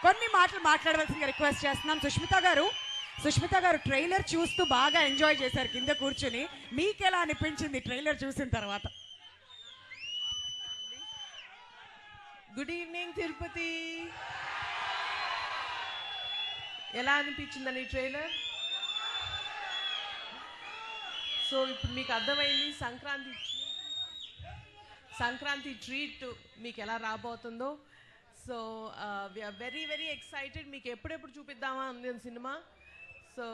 కొన్ని మాటలు మాట్లాడవలసిందిగా రిక్వెస్ట్ చేస్తున్నాం. సుష్మిత గారు ట్రైలర్ చూస్తూ బాగా ఎంజాయ్ చేశారు కింద కూర్చుని. మీకు ఎలా అనిపించింది ట్రైలర్ చూసిన తర్వాత? Good evening Tirupati. ఎలా అనిపించిందని ట్రైలర్? సో ఇప్పుడు మీకు అర్థమైంది సంక్రాంతి ట్రీట్ మీకు ఎలా రాబోతుందో. So we're very very excited. మీకు ఎప్పుడెప్పుడు చూపిద్దామా ఉంది cinema. So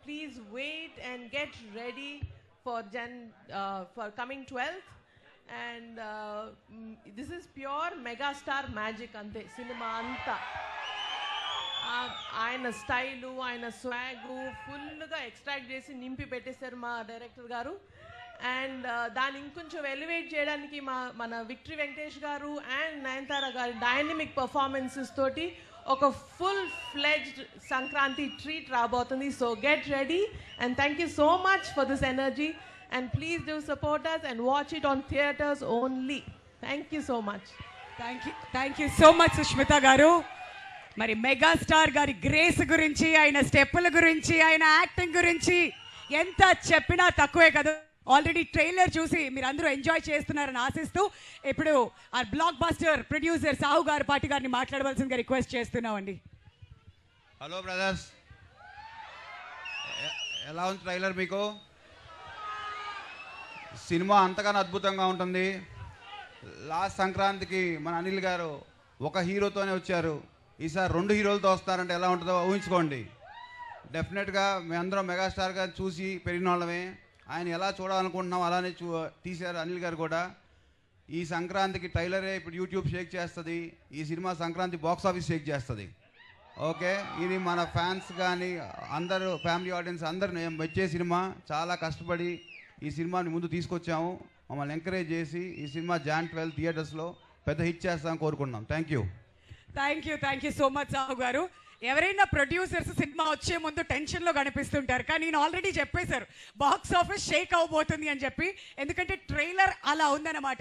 please wait and get ready for coming 12th. And this is pure megastar magic అంతే సినిమా అంతా. ఆయన స్టైలు, ఆయన స్వాగు ఫుల్గా ఎక్స్ట్రాక్ట్ చేసి నింపి పెట్టేశారు మా డైరెక్టర్ గారు. అండ్ దాన్ని ఇంకొంచెం ఎలివేట్ చేయడానికి మన విక్టరీ వెంకటేష్ గారు అండ్ నయనతార గారి డైనమిక్ పర్ఫార్మెన్సెస్ తోటి ఒక ఫుల్ ఫ్లెడ్జ్డ్ సంక్రాంతి ట్రీట్ రాబోతుంది. So get ready and thank you so much for this energy and please do support us and watch it on theaters only. Thank you so much. Thank you so much Sushmita గారు. మరి megastar గారి grace గురించి, ఆయన స్టెప్పుల గురించి, ఆయన acting గురించి ఎంత చెప్పినా తక్కువే కదా. ఆల్రెడీ ట్రైలర్ చూసి మీరు అందరూ ఎంజాయ్ చేస్తున్నారని ఆశిస్తూ ఇప్పుడు ఆ బ్లాక్ బస్టర్ ప్రొడ్యూసర్ సాహు గారు పాటి గారిని మాట్లాడవలసిందిగా రిక్వెస్ట్ చేస్తున్నామండి. హలో బ్రదర్స్, ఎలా ఉంది ట్రైలర్? మీకు సినిమా అంతగానో అద్భుతంగా ఉంటుంది. లాస్ట్ సంక్రాంతికి మన అనిల్ గారు ఒక హీరోతోనే వచ్చారు. ఈసారి 2 హీరోలతో వస్తారంటే ఎలా ఉంటుందో ఊహించుకోండి. డెఫినెట్గా మేమందరం మెగాస్టార్ గారు చూసి పెరిగిన వాళ్ళమే. ఆయన ఎలా చూడాలనుకుంటున్నాం అలానే తీశారు అనిల్ గారు కూడా. ఈ సంక్రాంతికి ట్రైలరే ఇప్పుడు యూట్యూబ్ షేక్ చేస్తుంది. ఈ cinema Sankranti box office Sheikh చేస్తుంది. ఓకే, ఇది మన ఫ్యాన్స్ కానీ అందరూ ఫ్యామిలీ ఆడియన్స్ అందరూ వచ్చే సినిమా. చాలా కష్టపడి ఈ సినిమాని ముందు తీసుకొచ్చాము. మమ్మల్ని ఎంకరేజ్ చేసి ఈ సినిమా Jan 12 థియేటర్స్లో పెద్ద హిట్ చేస్తామని కోరుకున్నాం. Thank you so much Sahu గారు. ఎవరైనా ప్రొడ్యూసర్స్ సినిమా వచ్చే ముందు టెన్షన్లో కనిపిస్తుంటారు, కానీ నేను ఆల్రెడీ చెప్పేశారు బాక్స్ ఆఫీస్ షేక్ అవబోతుంది అని చెప్పి. ఎందుకంటే ట్రైలర్ అలా ఉందన్నమాట.